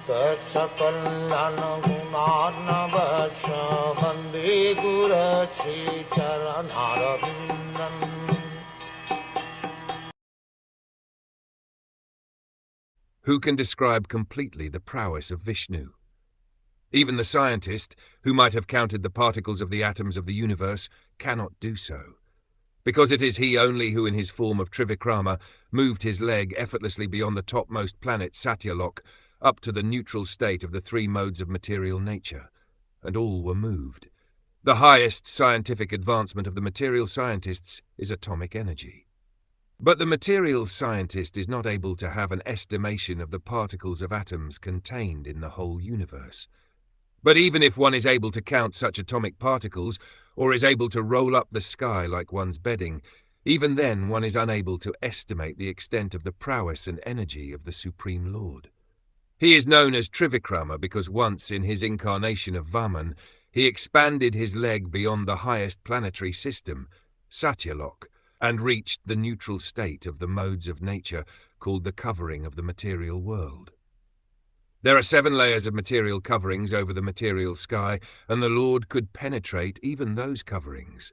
Sakal Gunar Vande Guru Sri Charanaravindan. Who can describe completely the prowess of Vishnu? Even the scientist, who might have counted the particles of the atoms of the universe, cannot do so, because it is he only who in his form of Trivikrama moved his leg effortlessly beyond the topmost planet Satyalok up to the neutral state of the three modes of material nature, and all were moved. The highest scientific advancement of the material scientists is atomic energy. But the material scientist is not able to have an estimation of the particles of atoms contained in the whole universe. But even if one is able to count such atomic particles, or is able to roll up the sky like one's bedding, even then one is unable to estimate the extent of the prowess and energy of the Supreme Lord. He is known as Trivikrama because once, in his incarnation of Vaman, he expanded his leg beyond the highest planetary system, Satyalok, and reached the neutral state of the modes of nature called the covering of the material world. There are 7 layers of material coverings over the material sky, and the Lord could penetrate even those coverings.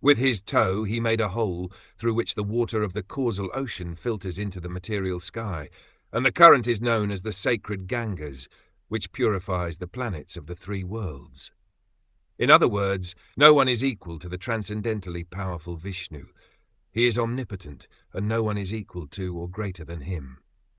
With his toe he made a hole through which the water of the causal ocean filters into the material sky, and the current is known as the sacred Gangas, which purifies the planets of the 3 worlds. In other words, no one is equal to the transcendently powerful Vishnu. He is omnipotent, and no one is equal to or greater than him.